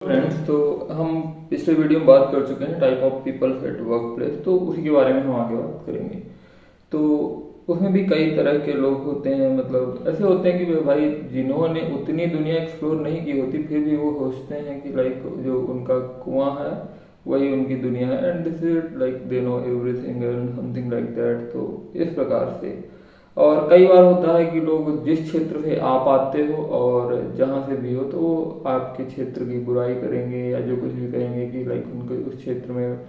Friends, तो हम पिछले वीडियो में बात कर चुके हैं type of peoples at work place. तो उसी के बारे में हम आगे बात करेंगे। तो उसमें भी कई तरह के लोग होते हैं, मतलब ऐसे होते हैं कि भाई जिन्होंने उतनी दुनिया एक्सप्लोर नहीं की होती फिर भी वो सोचते हैं कि लाइक जो उनका कुआं है वही उनकी दुनिया है, and this is like they know everything and something like that. तो इस प्रकार से और कई बार होता है कि लोग जिस क्षेत्र से आप आते हो और जहाँ से भी हो तो वो आपके क्षेत्र की बुराई करेंगे या जो कुछ भी कहेंगे कि लाइक उनको उस क्षेत्र में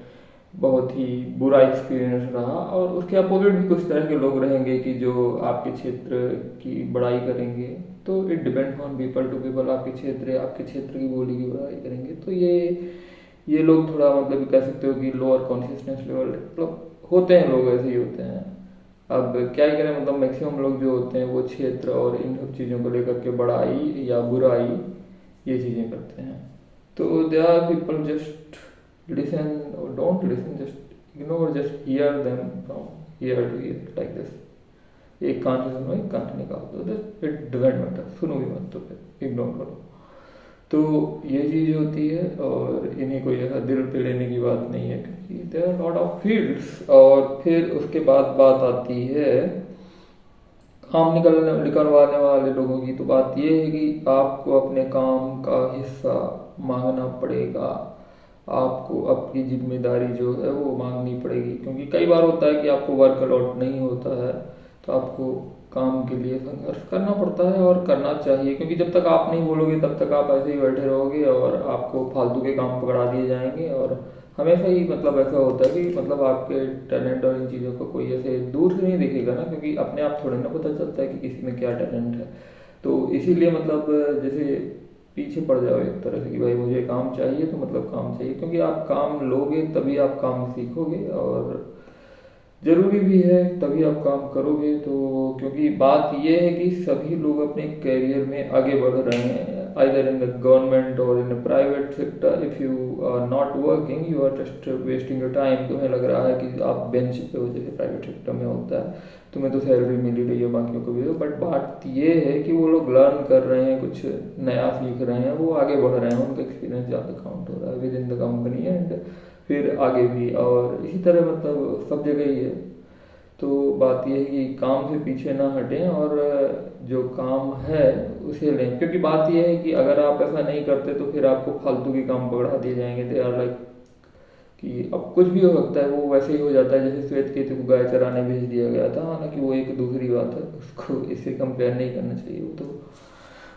बहुत ही बुरा एक्सपीरियंस रहा, और उसके अपोजिट भी कुछ तरह के लोग रहेंगे कि जो आपके क्षेत्र की बड़ाई करेंगे। तो it depends on people to people, आपके क्षेत्र की बोली की बुराई करेंगे। तो ये लोग थोड़ा मतलब कह सकते हो कि लोअर कॉन्शियसनेस लेवल, मतलब होते हैं लोग ऐसे ही होते हैं। अब क्या ही करें, मतलब मैक्सिमम लोग जो होते हैं वो क्षेत्र और इन सब चीज़ों को लेकर के बड़ाई या बुराई ये चीज़ें करते हैं। तो they are people just listen और don't listen, just ignore, just hear them from here to here like this. एक कान से सुनो, एक कान से निकाल दो, दिस इट डजेंट मैटर। सुनो भी मत तो फिर इग्नोर करो। तो ये चीज़ होती है, और इन्हीं को यह दिल पे लेने की बात नहीं है क्योंकि there are lot of fields. और फिर उसके बाद बात आती है काम निकलवाने वाले लोगों की। तो बात ये है कि आपको अपने काम का हिस्सा मांगना पड़ेगा, आपको अपनी जिम्मेदारी जो है वो मांगनी पड़ेगी, क्योंकि कई बार होता है कि आपको वर्क अलॉट नहीं होता है तो आपको काम के लिए संघर्ष करना पड़ता है और करना चाहिए, क्योंकि जब तक आप नहीं बोलोगे तब तक आप ऐसे ही बैठे रहोगे और आपको फालतू के काम पकड़ा दिए जाएंगे। और हमेशा ही मतलब ऐसा होता है कि मतलब आपके टैलेंट और इन चीज़ों को कोई ऐसे दूर से नहीं देखेगा ना, क्योंकि अपने आप थोड़े ना पता चलता है कि किसी में क्या टैलेंट है। तो इसीलिए मतलब जैसे पीछे पड़ जाओ एक तरह से कि भाई मुझे काम चाहिए तो मतलब काम चाहिए, क्योंकि आप काम लोगे तभी आप काम सीखोगे और जरूरी भी है तभी आप काम करोगे। तो क्योंकि बात यह है कि सभी लोग अपने करियर में आगे बढ़ रहे हैं, आइदर इन द गवर्नमेंट और in the private sector. If you are not working you are just wasting your time. तुम्हें लग रहा है कि आप बेंच पे हो, जैसे प्राइवेट सेक्टर में होता है, तुम्हें तो सैलरी मिल ही रही है, बाकियों को भी हो, बट बात ये है कि वो लोग लर्न कर रहे हैं, कुछ नया सीख रहे हैं, वो आगे बढ़ रहे हैं, उनका एक्सपीरियंस ज़्यादा काउंट हो रहा है with in the company and फिर आगे भी। और इसी तरह मतलब सब जगह ही है। तो बात यह है कि काम से पीछे ना हटें और जो काम है उसे लें, क्योंकि बात यह है कि अगर आप ऐसा नहीं करते तो फिर आपको फालतू के काम पकड़ा दिए जाएंगे। दे आर लाइक कि अब कुछ भी हो सकता है, वो वैसे ही हो जाता है जैसे श्वेत केतु को गाय चराने भेज दिया गया था। हालांकि वो एक दूसरी बात है, उसको इससे कंपेयर नहीं करना चाहिए, वो तो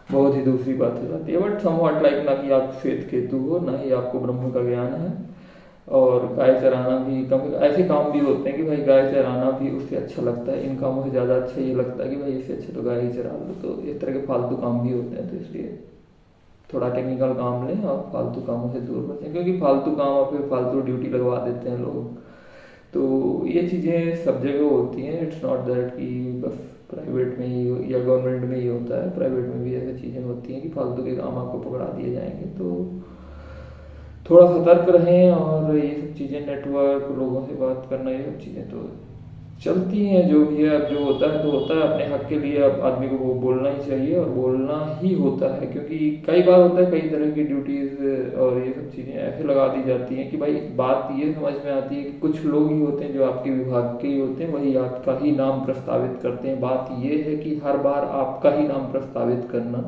बहुत ही दूसरी बात हो जाती है। बट समवॉट लाइक, ना कि आप श्वेत केतु हो ना ही आपको ब्रह्म का ज्ञान है। और गाय चराना भी कभी ऐसे काम भी होते हैं कि भाई गाय चराना भी उससे अच्छा लगता है, इन कामों से ज़्यादा अच्छा ये लगता है कि भाई इससे अच्छा तो गाय ही चरा लो। तो इस तरह के फालतू काम भी होते हैं, तो इसलिए थोड़ा टेक्निकल काम लें और फालतू कामों से दूर बचें, क्योंकि फालतू काम और फिर फालतू ड्यूटी लगवा देते हैं लोग। तो ये चीज़ें सब जगह होती हैं, इट्स नॉट दैट कि बस प्राइवेट में ही या गवर्नमेंट में ही होता है, प्राइवेट में भी ऐसी चीज़ें होती हैं कि फालतू के काम आपको पकड़ा दिए जाएंगे। तो थोड़ा सतर्क रहें। और ये सब चीज़ें, नेटवर्क, लोगों से बात करना, ये सब चीज़ें तो चलती हैं, जो भी है। अब जो होता है तो होता है, अपने हक के लिए अब आदमी को वो बोलना ही चाहिए और बोलना ही होता है, क्योंकि कई बार होता है कई तरह की ड्यूटीज़ और ये सब चीज़ें ऐसे लगा दी जाती हैं कि भाई बात ये समझ में आती है कि कुछ लोग ही होते हैं जो आपके विभाग के ही होते हैं, वही आपका ही नाम प्रस्तावित करते हैं। बात ये है कि हर बार आपका ही नाम प्रस्तावित करना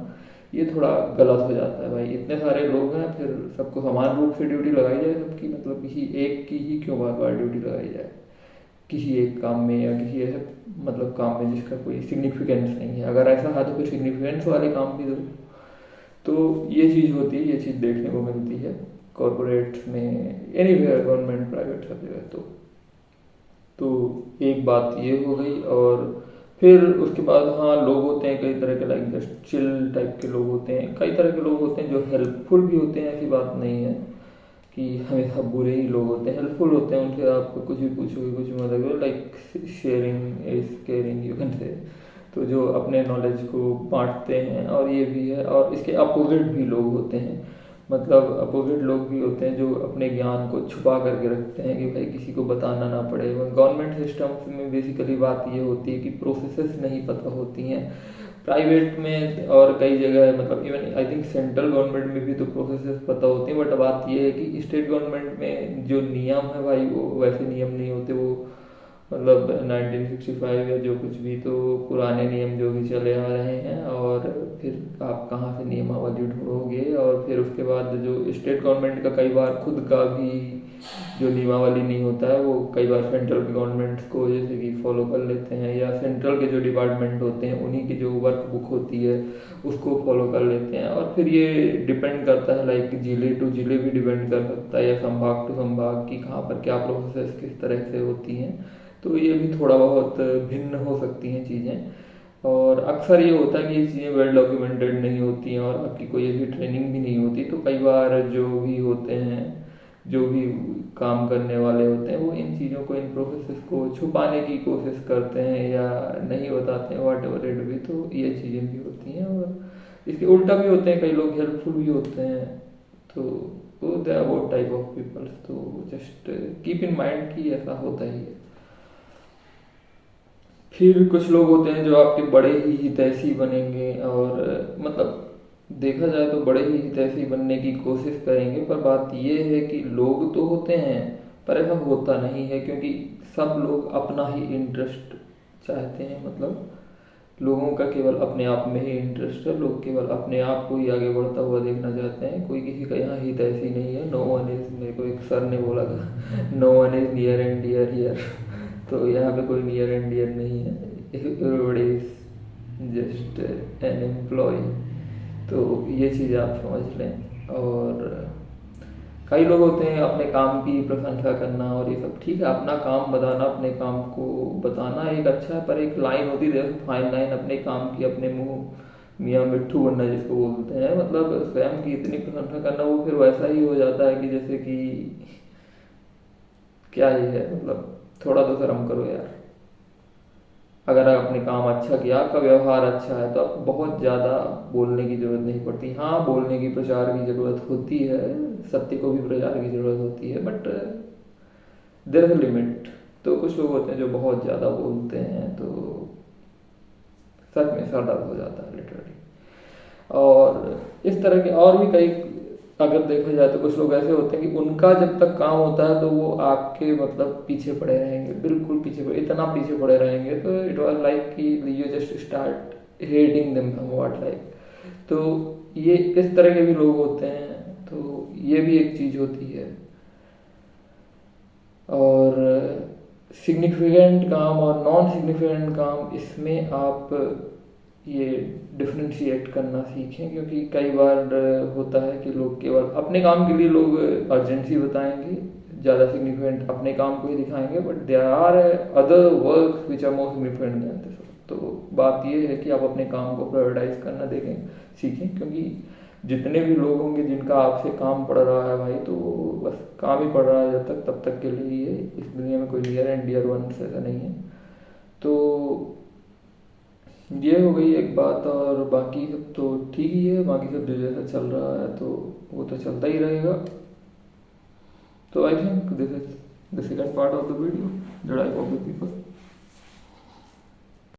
ये थोड़ा गलत हो जाता है। भाई इतने सारे लोग हैं, फिर सबको समान रूप से ड्यूटी लगाई जाए सबकी, मतलब किसी एक की ही क्यों बार बार ड्यूटी लगाई जाए किसी एक काम में, या किसी ऐसे मतलब काम में जिसका कोई सिग्निफिकेंस नहीं है। अगर ऐसा है तो फिर सिग्निफिकेंस वाले काम भी दो। तो ये चीज़ होती है, ये चीज़ देखने को मिलती है कॉरपोरेट में, एनीवेयर, गवर्नमेंट, प्राइवेट, सब जगह। तो एक बात ये हो गई। और फिर उसके बाद हाँ, लोग होते हैं कई तरह के, लाइक जस्ट चिल टाइप के लोग होते हैं, कई तरह के लोग होते हैं जो हेल्पफुल भी होते हैं। ऐसी बात नहीं है कि हमेशा बुरे ही लोग होते हैं, हेल्पफुल होते हैं, उनसे आप कुछ भी पूछोगे कुछ भी मतलब like sharing is caring you can say. तो जो अपने नॉलेज को बांटते हैं, और ये भी है। और इसके अपोजिट भी लोग होते हैं, मतलब अपोजिट लोग भी होते हैं जो अपने ज्ञान को छुपा करके रखते हैं कि भाई किसी को बताना ना पड़े। गवर्नमेंट सिस्टम में बेसिकली बात ये होती है कि प्रोसेसेस नहीं पता होती हैं, प्राइवेट में और कई जगह है, मतलब even I think central government में भी तो प्रोसेसेस पता होती हैं, बट बात ये है कि स्टेट गवर्नमेंट में जो नियम है भाई वो वैसे नियम नहीं होते, वो मतलब 1965 या जो कुछ भी, तो पुराने नियम जो भी चले आ रहे हैं, और फिर आप कहाँ से नियमावली ढूंढोगे, और फिर उसके बाद जो स्टेट गवर्नमेंट का कई बार खुद का भी जो नियमावली नहीं होता है, वो कई बार सेंट्रल गवर्नमेंट को जैसे कि फॉलो कर लेते हैं, या सेंट्रल के जो डिपार्टमेंट होते हैं उन्हीं की जो वर्क बुक होती है उसको फॉलो कर लेते हैं, और फिर ये डिपेंड करता है, लाइक जिले टू जिले भी डिपेंड कर सकता है, या संभाग टू संभाग की कहाँ पर क्या प्रोसेस किस तरह से होती हैं, तो ये भी थोड़ा बहुत भिन्न हो सकती हैं चीज़ें। और अक्सर ये होता है कि ये चीज़ें वेल डॉक्यूमेंटेड नहीं होती हैं, और आपकी कोई ऐसी ट्रेनिंग भी नहीं होती, तो कई बार जो भी होते हैं, जो भी काम करने वाले होते हैं, वो इन चीज़ों को, इन प्रोसेसेस को छुपाने की कोशिश करते हैं या नहीं बताते हैं, वाट एवर इट भी, तो ये चीज़ें भी होती हैं। और इसके उल्टा भी होते हैं, कई लोग हेल्पफुल भी होते हैं, तो वो they are both type of peoples, तो जस्ट कीप इन माइंड कि ऐसा होता ही है। फिर कुछ लोग होते हैं जो आपके बड़े ही हितैषी बनेंगे, और मतलब देखा जाए तो बड़े ही हितैषी बनने की कोशिश करेंगे, पर बात ये है कि लोग तो होते हैं पर ऐसा होता नहीं है, क्योंकि सब लोग अपना ही इंटरेस्ट चाहते हैं, मतलब लोगों का केवल अपने आप में ही इंटरेस्ट है, लोग केवल अपने आप को ही आगे बढ़ता हुआ देखना चाहते हैं, कोई किसी का यहाँ हितैषी नहीं है। नो वन इज, मेरे को एक सर ने बोला था, no one is near and dear here, तो यहाँ पे कोई नियर एंड डियर नहीं है, everybody is just an employ, तो ये चीज़ आप समझ लें। और कई लोग होते हैं अपने काम की प्रशंसा करना और ये सब, ठीक है, अपना काम बताना, अपने काम को बताना एक अच्छा है, पर एक लाइन होती है, फाइन लाइन, अपने काम की अपने मुंह मियाँ मिट्ठू बनना जिसको बोलते हैं, मतलब स्वयं की इतनी प्रशंसा करना, वो फिर वैसा ही हो जाता है कि जैसे कि क्या ही है, मतलब थोड़ा तो शर्म करो यार। अगर आप अपने काम अच्छा किया, आपका व्यवहार अच्छा है, तो आपको बहुत ज़्यादा बोलने की ज़रूरत नहीं पड़ती। हाँ, बोलने की, प्रचार की ज़रूरत होती है, सत्य को भी प्रचार की ज़रूरत होती है, but there is a limit. तो कुछ लोग होते हैं जो बहुत ज़्यादा बोलते हैं, तो सच में सर दर्द हो जाता है लिटरली। और इस तरह के और भी कई, अगर देखा जाए तो कुछ लोग ऐसे होते हैं कि उनका जब तक काम होता है तो वो आपके मतलब पीछे पड़े रहेंगे, बिल्कुल पीछे पड़े, इतना पीछे पड़े रहेंगे, तो इट वाज लाइक कि you just start hating them somewhat, like, तो ये इस तरह के भी लोग होते हैं, तो ये भी एक चीज़ होती है। और सिग्निफिकेंट काम और नॉन सिग्निफिकेंट काम, इसमें आप ये डिफ्रेंशिएट करना सीखें, क्योंकि कई बार होता है कि लोग केवल अपने काम के लिए लोग अर्जेंसी बताएंगे, ज़्यादा सिग्निफिकेंट अपने काम को ही दिखाएंगे, but there are other work which are more significant than this. तो बात ये है कि आप अपने काम को प्रायोरिटाइज करना देखें, सीखें, क्योंकि जितने भी लोग होंगे जिनका आपसे काम पड़ रहा है भाई, तो वो बस काम ही पड़ रहा है जब तक, तब तक के लिए ही है, इस दुनिया में कोई नियर एंड डियर वंस ऐसा नहीं है। तो ये हो गई एक बात, और बाकी सब तो ठीक ही है, बाकी सब जो जैसा चल रहा है तो वो तो चलता ही रहेगा। तो I think this is the second part of the video that I hope you people